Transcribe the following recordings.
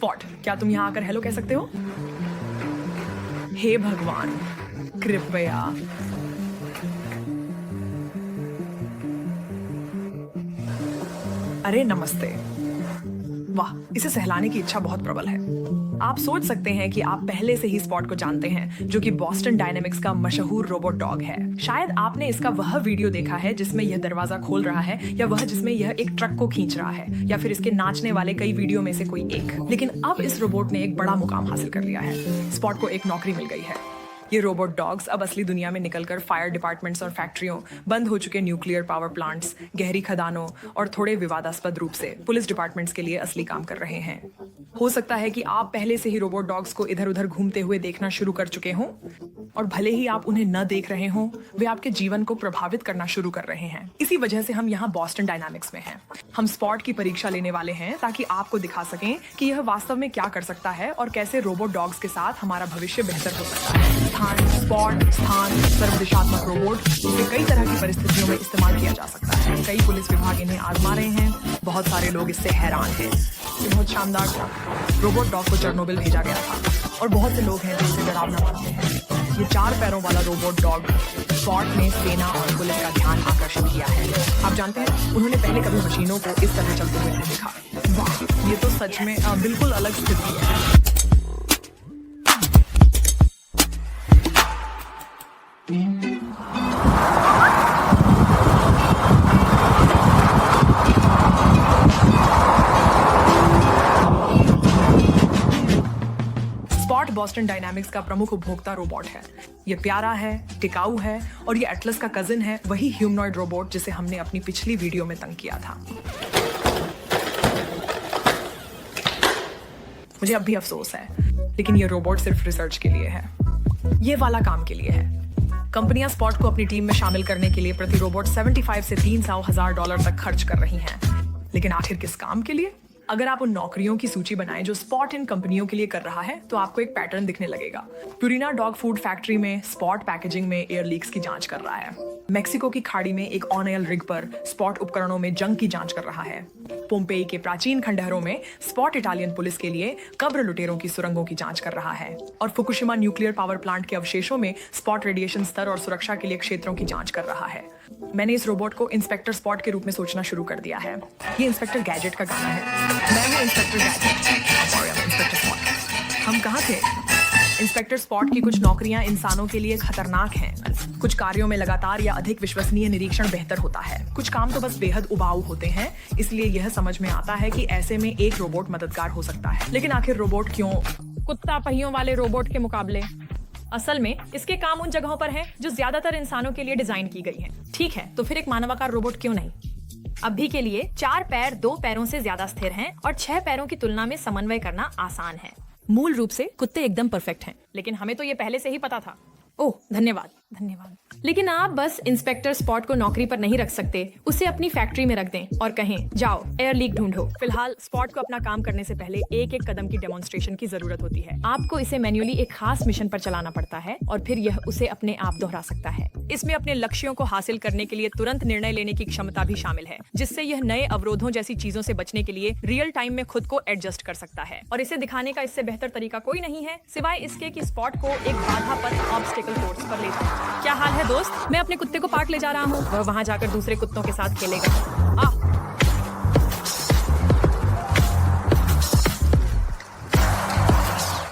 Spot, क्या तुम यहाँ आकर हेलो कह सकते हो? हे भगवान, कृपया। अरे नमस्ते। वाह, इसे सहलाने की इच्छा बहुत प्रबल है। आप सोच सकते हैं कि आप पहले से ही स्पॉट को जानते हैं, जो कि बॉस्टन डायनेमिक्स का मशहूर रोबोट डॉग है। शायद आपने इसका वह वीडियो देखा है जिसमें यह दरवाजा खोल रहा है, या वह जिसमें यह एक ट्रक को खींच रहा है, या फिर इसके नाचने वाले कई वीडियो में से कोई एक। लेकिन अब इस रोबोट ने एक बड़ा मुकाम हासिल कर लिया है। स्पॉट को एक नौकरी मिल गई है। ये रोबोट डॉग्स अब असली दुनिया में निकलकर फायर डिपार्टमेंट्स और फैक्ट्रियों, बंद हो चुके न्यूक्लियर पावर प्लांट्स, गहरी खदानों और थोड़े विवादास्पद रूप से पुलिस डिपार्टमेंट्स के लिए असली काम कर रहे हैं। हो सकता है कि आप पहले से ही रोबोट डॉग्स को इधर उधर घूमते हुए देखना शुरू कर चुके हों, और भले ही आप उन्हें न देख रहे हों, वे आपके जीवन को प्रभावित करना शुरू कर रहे हैं। इसी वजह से हम यहाँ बॉस्टन डायनामिक्स में हैं। हम स्पॉट की परीक्षा लेने वाले हैं ताकि आपको दिखा सकें कि यह वास्तव में क्या कर सकता है और कैसे रोबोट डॉग्स के साथ हमारा भविष्य बेहतर हो सकता है। स्थान सर्वदिशात्मक रोबोट, इसे कई तरह की परिस्थितियों में इस्तेमाल किया जा सकता है। कई पुलिस विभाग इन्हें आजमा रहे हैं। बहुत सारे लोग इससे हैरान हैं। ये बहुत शानदार था। रोबोट डॉग को चेरनोबिल भेजा गया था और बहुत से लोग हैं जो इसे डरावना मानते हैं। ये 4 पैरों वाला रोबोट डॉग स्पॉट ने सेना और पुलिस का ध्यान आकर्षित किया है। आप जानते हैं, उन्होंने पहले कभी मशीनों को इस तरह चलते हुए नहीं देखा। वाह, ये तो सच में बिल्कुल अलग स्थिति है। स्पॉट बॉस्टन डायनामिक्स का प्रमुख उपभोक्ता रोबोट है। ये प्यारा है, टिकाऊ है, और ये एटलस का कजिन है, वही ह्यूमनॉइड रोबोट जिसे हमने अपनी पिछली वीडियो में तंग किया था। मुझे अब भी अफसोस है, लेकिन ये रोबोट सिर्फ रिसर्च के लिए है। ये वाला काम के लिए है। कंपनियां स्पॉट को अपनी टीम में शामिल करने के लिए प्रति रोबोट 75 से 300,000 डॉलर तक खर्च कर रही हैं। लेकिन आखिर किस काम के लिए? अगर आप उन नौकरियों की सूची बनाएं जो स्पॉट इन कंपनियों के लिए कर रहा है, तो आपको एक पैटर्न दिखने लगेगा। प्यूरिना डॉग फूड फैक्ट्री में स्पॉट पैकेजिंग में एयर लीक्स की जांच कर रहा है। मेक्सिको की खाड़ी में एक ऑन ऑयल रिग पर स्पॉट उपकरणों में जंग की जांच कर रहा है। पोम्पेई के प्राचीन खंडहरों में स्पॉट इटालियन पुलिस के लिए कब्र लुटेरों की सुरंगों की जांच कर रहा है। और फुकुशिमा न्यूक्लियर पावर प्लांट के अवशेषों में स्पॉट रेडिएशन स्तर और सुरक्षा के लिए क्षेत्रों की जांच कर रहा है। मैंने इस रोबोट को इंस्पेक्टर स्पॉट के रूप में सोचना शुरू कर दिया है। ये इंस्पेक्टर गैजेट का गाना है। मैं हूँ इंस्पेक्टर गैजेट और इंस्पेक्टर स्पॉट। हम कहाँ थे? इंस्पेक्टर स्पॉट की कुछ नौकरियां इंसानों के लिए खतरनाक हैं। कुछ कार्यों में लगातार या अधिक विश्वसनीय निरीक्षण बेहतर होता है। कुछ काम तो बस बेहद उबाऊ होते हैं, इसलिए यह समझ में आता है कि ऐसे में एक रोबोट मददगार हो सकता है। लेकिन आखिर रोबोट क्यों कुत्ता पहियों वाले रोबोट के मुकाबले? असल में इसके काम उन जगहों पर हैं जो ज्यादातर इंसानों के लिए डिजाइन की गई हैं। ठीक है, तो फिर एक मानवाकार रोबोट क्यों नहीं? अभी के लिए 4 पैर 2 पैरों से ज्यादा स्थिर हैं और 6 पैरों की तुलना में समन्वय करना आसान है। मूल रूप से कुत्ते एकदम परफेक्ट हैं, लेकिन हमें तो ये पहले से ही पता था। ओह, धन्यवाद। लेकिन आप बस इंस्पेक्टर स्पॉट को नौकरी पर नहीं रख सकते। उसे अपनी फैक्ट्री में रख दें और कहें, जाओ एयर लीक ढूंढो। फिलहाल स्पॉट को अपना काम करने से पहले एक एक कदम की डेमोन्स्ट्रेशन की जरूरत होती है। आपको इसे मैन्युअली एक खास मिशन पर चलाना पड़ता है और फिर यह उसे अपने आप दोहरा सकता है। इसमें अपने लक्ष्यों को हासिल करने के लिए तुरंत निर्णय लेने की क्षमता भी शामिल है, जिससे यह नए अवरोधों जैसी चीजों से बचने के लिए रियल टाइम में खुद को एडजस्ट कर सकता है। और इसे दिखाने का इससे बेहतर तरीका कोई नहीं है, सिवाय इसके कि स्पॉट को एक बाधा पथ ऑब्स्टिकल कोर्स पर ले जाए। क्या हाल है दोस्त? मैं अपने कुत्ते को पार्क ले जा रहा हूँ। वह वहाँ जाकर दूसरे कुत्तों के साथ खेलेगा।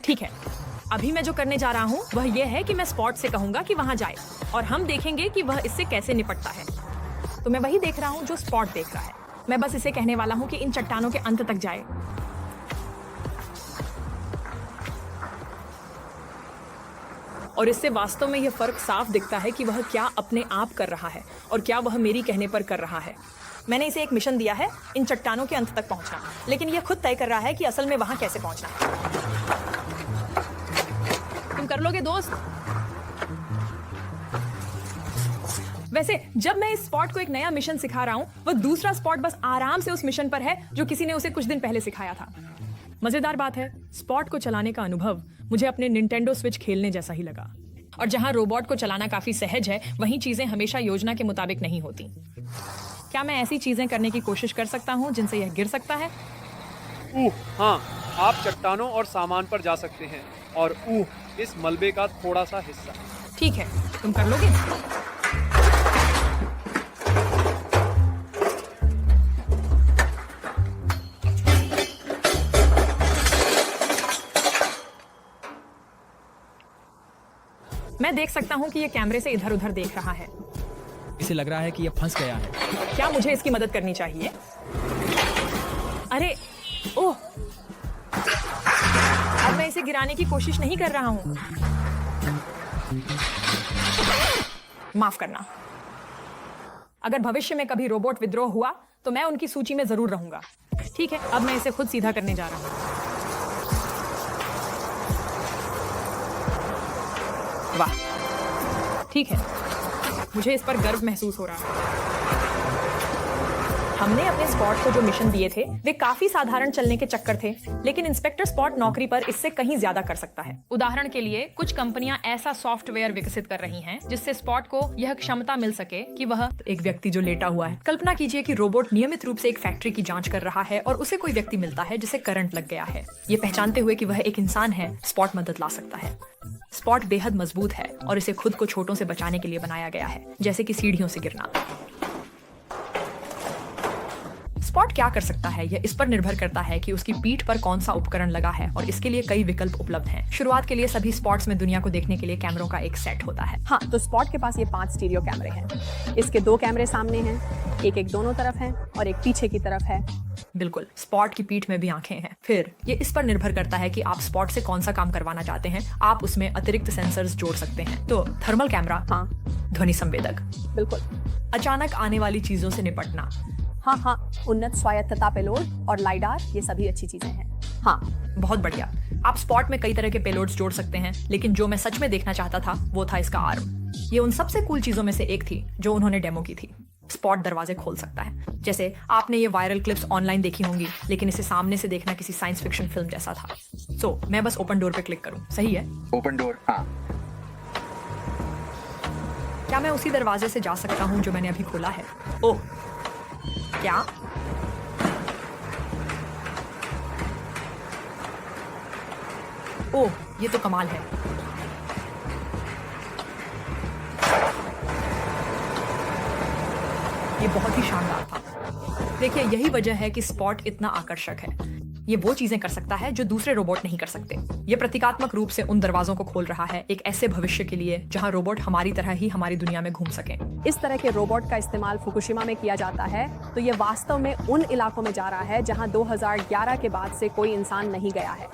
ठीक है, अभी मैं जो करने जा रहा हूँ वह यह है कि मैं स्पॉट से कहूंगा कि वहाँ जाए और हम देखेंगे कि वह इससे कैसे निपटता है। तो मैं वही देख रहा हूँ जो स्पॉट देख रहा है। मैं बस इसे कहने वाला हूँ कि इन चट्टानों के अंत तक जाए। और इससे वास्तव में यह फर्क साफ दिखता है कि वह क्या अपने आप कर रहा है और क्या वह मेरी कहने पर कर रहा है। मैंने इसे एक मिशन दिया है, इन चट्टानों के अंत तक पहुंचना, लेकिन यह खुद तय कर रहा है कि असल में वहां कैसे पहुंचना है। तुम कर लोगे दोस्त? वैसे जब मैं इस स्पॉट को एक नया मिशन सिखा रहा हूं, वह दूसरा स्पॉट बस आराम से उस मिशन पर है जो किसी ने उसे कुछ दिन पहले सिखाया था। मजेदार बात है, स्पॉट को चलाने का अनुभव मुझे अपने निंटेंडो स्विच खेलने जैसा ही लगा। और जहां रोबोट को चलाना काफी सहज है, वहीं चीजें हमेशा योजना के मुताबिक नहीं होती। क्या मैं ऐसी चीजें करने की कोशिश कर सकता हूं जिनसे यह गिर सकता है? हाँ, आप चट्टानों और सामान पर जा सकते हैं और इस मलबे का थोड़ा सा हिस्सा। ठीक है, तुम कर लोगे? मैं देख सकता हूँ कि ये कैमरे से इधर उधर देख रहा है। इसे लग रहा है कि यह फंस गया है। क्या मुझे इसकी मदद करनी चाहिए? अरे ओह, अब मैं इसे गिराने की कोशिश नहीं कर रहा हूं। माफ करना। अगर भविष्य में कभी रोबोट विद्रोह हुआ तो मैं उनकी सूची में जरूर रहूंगा। ठीक है, अब मैं इसे खुद सीधा करने जा रहा हूं। वाह, ठीक है, मुझे इस पर गर्व महसूस हो रहा है। हमने अपने स्पॉट को जो मिशन दिए थे वे काफी साधारण चलने के चक्कर थे, लेकिन इंस्पेक्टर स्पॉट नौकरी पर इससे कहीं ज्यादा कर सकता है। उदाहरण के लिए कुछ कंपनियां ऐसा सॉफ्टवेयर विकसित कर रही हैं जिससे स्पॉट को यह क्षमता मिल सके कि वह एक व्यक्ति जो लेटा हुआ है। कल्पना कीजिए कि रोबोट नियमित रूप से एक फैक्ट्री की जांच कर रहा है और उसे कोई व्यक्ति मिलता है जिसे करंट लग गया है। ये पहचानते हुए कि वह एक इंसान है, स्पॉट मदद ला सकता है। स्पॉट बेहद मजबूत है और इसे खुद को छोटों से बचाने के लिए बनाया गया है, जैसे कि सीढ़ियों से गिरना। स्पॉट क्या कर सकता है यह इस पर निर्भर करता है कि उसकी पीठ पर कौन सा उपकरण लगा है और इसके लिए कई विकल्प उपलब्ध हैं। शुरुआत के लिए सभी स्पॉट्स में दुनिया को देखने के लिए कैमरों का एक सेट होता है। हाँ, तो स्पॉट के पास ये 5 स्टीरियो कैमरे हैं। इसके 2 कैमरे सामने हैं, एक दोनों तरफ हैं और एक पीछे की तरफ है। बिल्कुल, स्पॉट की पीठ में भी आंखें हैं। फिर ये इस पर निर्भर करता है कि आप स्पॉट से कौन सा काम करवाना चाहते हैं। आप उसमें अतिरिक्त सेंसर्स जोड़ सकते हैं। तो थर्मल कैमरा, हाँ, ध्वनि संवेदक, बिल्कुल, अचानक आने वाली चीजों से निपटना, हाँ, उन्नत स्वायत्तता पेलोड और लाइडार, ये सभी अच्छी चीजें हैं। हाँ, बहुत बढ़िया। आप स्पॉट में कई तरह के पेलोड्स जोड़ सकते हैं, लेकिन जो मैं सच में देखना चाहता था वो था इसका आर्म। ये उन सबसे कूल चीजों में से एक थी जो उन्होंने डेमो की थी। स्पॉट दरवाजे खोल सकता है। जैसे आपने ये वायरल क्लिप्स ऑनलाइन देखी होंगी, लेकिन इसे सामने से देखना किसी साइंस फिक्शन फिल्म जैसा था। मैं बस ओपन डोर पे क्लिक करूं, सही है? ओपन डोर, हाँ। क्या मैं उसी दरवाजे से जा सकता हूं जो मैंने अभी खोला है? ओह, क्या? ओह, ये तो कमाल है। ये बहुत ही शानदार था। देखिए, यही वजह है कि स्पॉट इतना आकर्षक है। ये वो चीजें कर सकता है जो दूसरे रोबोट नहीं कर सकते। ये प्रतीकात्मक रूप से उन दरवाजों को खोल रहा है एक ऐसे भविष्य के लिए जहां रोबोट हमारी तरह ही हमारी दुनिया में घूम सकें। इस तरह के रोबोट का इस्तेमाल फुकुशिमा में किया जाता है, तो ये वास्तव में उन इलाकों में जा रहा है जहां 2011 के बाद से कोई इंसान नहीं गया है।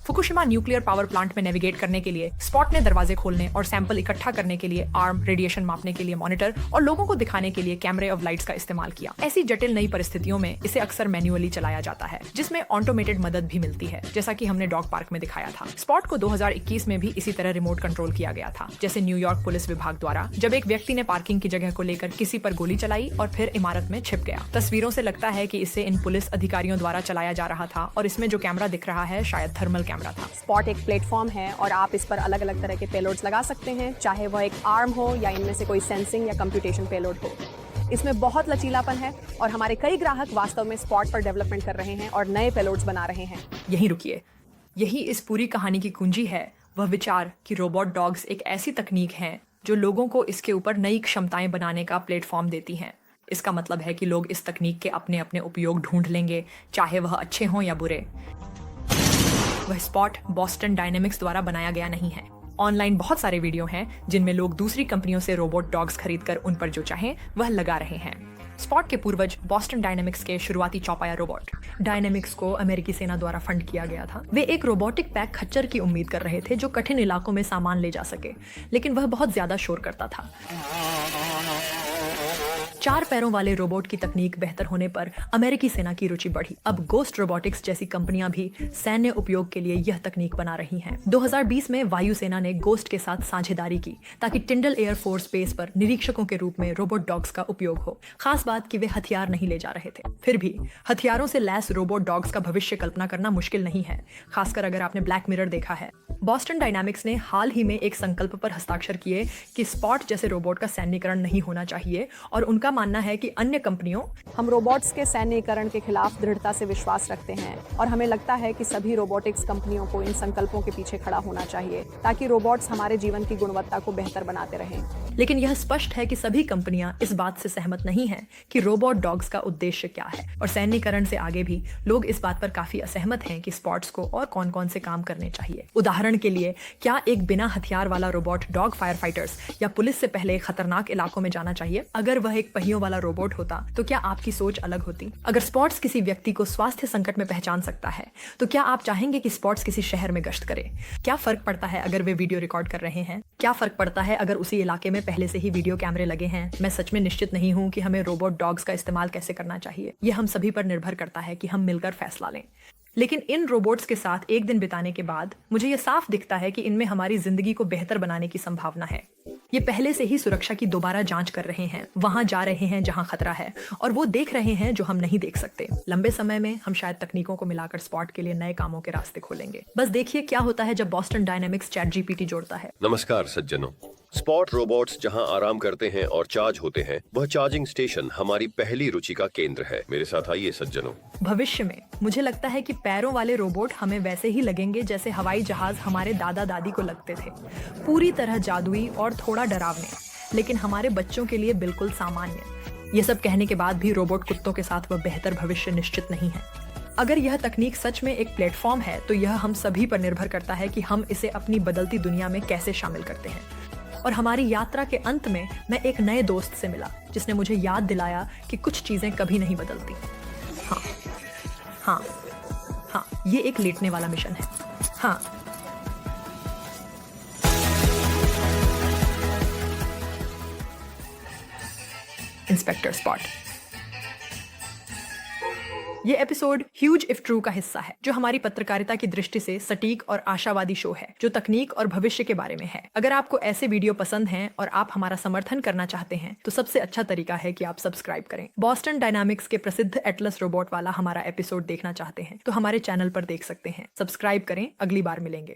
फुकुशिमा न्यूक्लियर पावर प्लांट में नेविगेट करने के लिए स्पॉट ने दरवाजे खोलने और सैंपल इकट्ठा करने के लिए आर्म, रेडिएशन मापने के लिए मॉनिटर और लोगों को दिखाने के लिए कैमरे ऑफ लाइट्स का इस्तेमाल किया। ऐसी जटिल नई परिस्थितियों में इसे अक्सर मैन्युअली चलाया जाता है, जिसमें ऑटोमेटेड मदद भी मिलती है, जैसा कि हमने डॉग पार्क में दिखाया था। स्पॉट को 2021 में भी इसी तरह रिमोट कंट्रोल किया गया था, जैसे न्यूयॉर्क पुलिस विभाग द्वारा, जब एक व्यक्ति ने पार्किंग की जगह को लेकर किसी पर गोली चलाई और फिर इमारत में छिप गया। तस्वीरों से लगता है कि इसे इन पुलिस अधिकारियों द्वारा चलाया जा रहा था और इसमें जो कैमरा दिख रहा है शायद थर्मल कैमरा था। स्पॉट एक प्लेटफॉर्म है और आप इस पर अलग अलग तरह के पेलोड्स लगा सकते हैं, चाहे वह एक आर्म हो या इनमें से कोई सेंसिंग या कंप्यूटेशन पेलोड हो। इसमें बहुत लचीलापन है और हमारे कई ग्राहक वास्तव में स्पॉट पर डेवलपमेंट कर रहे हैं और नए पेलोड्स बना रहे हैं। यहीं रुकिए, यही इस पूरी कहानी की कुंजी है, वह विचार कि रोबोट डॉग्स एक ऐसी तकनीक है जो लोगों को इसके ऊपर नई क्षमताएं बनाने का प्लेटफॉर्म देती हैं। इसका मतलब है कि लोग इस तकनीक के अपने अपने उपयोग ढूंढ लेंगे, चाहे वह अच्छे हों या बुरे। वह स्पॉट बॉस्टन डायनेमिक्स द्वारा बनाया गया नहीं है। ऑनलाइन बहुत सारे वीडियो हैं जिनमें लोग दूसरी कंपनियों से रोबोट डॉग्स खरीदकर उन पर जो चाहें वह लगा रहे हैं। स्पॉट के पूर्वज बॉस्टन डायनेमिक्स के शुरुआती चौपाया रोबोट डायनेमिक्स को अमेरिकी सेना द्वारा फंड किया गया था। वे एक रोबोटिक पैक खच्चर की उम्मीद कर रहे थे जो कठिन इलाकों में सामान ले जा सके, लेकिन वह बहुत ज्यादा शोर करता था। 4 पैरों वाले रोबोट की तकनीक बेहतर होने पर अमेरिकी सेना की रुचि बढ़ी। अब गोस्ट रोबोटिक्स जैसी कंपनियां भी सैन्य उपयोग के लिए यह तकनीक बना रही हैं। 2020 में वायुसेना ने गोस्ट के साथ साझेदारी की ताकि टिंडल एयरफोर्स बेस पर निरीक्षकों के रूप में रोबोट डॉग्स का उपयोग हो। खास बात कि वे हथियार नहीं ले जा रहे थे। फिर भी हथियारों से लैस रोबोट डॉग्स का भविष्य कल्पना करना मुश्किल नहीं है, खासकर अगर आपने ब्लैक मिरर देखा है। बॉस्टन डायनामिक्स ने हाल ही में एक संकल्प पर हस्ताक्षर किए कि स्पॉट जैसे रोबोट का सैन्यकरण नहीं होना चाहिए और उनका मानना है कि अन्य कंपनियों हम रोबोट्स के सैन्यीकरण के खिलाफ दृढ़ता से विश्वास रखते हैं और हमें लगता है कि सभी रोबोटिक्स कंपनियों को इन संकल्पों के पीछे खड़ा होना चाहिए ताकि रोबोट्स हमारे जीवन की गुणवत्ता को बेहतर बनाते रहें। लेकिन यह स्पष्ट है कि सभी कंपनियां इस बात से सहमत नहीं हैं कि रोबोट डॉग्स का उद्देश्य क्या है, और सैन्यीकरण से आगे भी लोग इस बात पर काफी असहमत हैं कि स्पॉट्स को और कौन कौन से काम करने चाहिए। उदाहरण के लिए, क्या एक बिना हथियार वाला रोबोट डॉग फायर फाइटर्स या पुलिस से पहले खतरनाक इलाकों में जाना चाहिए? अगर वह एक पहियों वाला रोबोट होता तो क्या आपकी सोच अलग होती? अगर स्पॉट्स किसी व्यक्ति को स्वास्थ्य संकट में पहचान सकता है तो क्या आप चाहेंगे कि स्पॉट्स किसी शहर में गश्त करे? क्या फर्क पड़ता है अगर वे वीडियो रिकॉर्ड कर रहे हैं? क्या फर्क पड़ता है अगर उसी इलाके में पहले से ही वीडियो कैमरे लगे हैं? मैं सच में निश्चित नहीं हूं कि हमें रोबोट डॉग्स का इस्तेमाल कैसे करना चाहिए। यह हम सभी पर निर्भर करता है कि हम मिलकर फैसला लें। लेकिन इन रोबोट्स के साथ एक दिन बिताने के बाद मुझे यह साफ दिखता है कि इनमें हमारी जिंदगी को बेहतर बनाने की संभावना है। ये पहले से ही सुरक्षा की दोबारा जांच कर रहे हैं, वहां जा रहे हैं जहां खतरा है, और वो देख रहे हैं जो हम नहीं देख सकते। लंबे समय में हम शायद तकनीकों को मिलाकर स्पॉट के लिए नए कामों के रास्ते खोलेंगे। बस देखिए क्या होता है जब बॉस्टन डायनामिक्स ChatGPT जोड़ता है। नमस्कार सज्जनों। स्पॉट रोबोट्स जहां आराम करते हैं और चार्ज होते हैं, वह चार्जिंग स्टेशन हमारी पहली रुचि का केंद्र है। मेरे साथ आइए सज्जनों। भविष्य में मुझे लगता है कि पैरों वाले रोबोट हमें वैसे ही लगेंगे जैसे हवाई जहाज हमारे दादा दादी को लगते थे, पूरी तरह जादुई और थोड़ा डरावने, लेकिन हमारे बच्चों के लिए बिल्कुल सामान्य। ये सब कहने के बाद भी रोबोट कुत्तों के साथ वह बेहतर भविष्य निश्चित नहीं है। अगर यह तकनीक सच में एक प्लेटफॉर्म है तो यह हम सभी पर निर्भर करता है कि हम इसे अपनी बदलती दुनिया में कैसे शामिल करते हैं। और हमारी यात्रा के अंत में मैं एक नए दोस्त से मिला जिसने मुझे याद दिलाया कि कुछ चीजें कभी नहीं बदलती। हाँ हाँ हाँ, ये एक लेटने वाला मिशन है। हाँ, इंस्पेक्टर स्पॉट। ये एपिसोड ह्यूज इफ ट्रू का हिस्सा है, जो हमारी पत्रकारिता की दृष्टि से सटीक और आशावादी शो है, जो तकनीक और भविष्य के बारे में है। अगर आपको ऐसे वीडियो पसंद हैं और आप हमारा समर्थन करना चाहते हैं तो सबसे अच्छा तरीका है कि आप सब्सक्राइब करें। बॉस्टन डायनामिक्स के प्रसिद्ध एटलस रोबोट वाला हमारा एपिसोड देखना चाहते हैं तो हमारे चैनल पर देख सकते हैं। सब्सक्राइब करें। अगली बार मिलेंगे।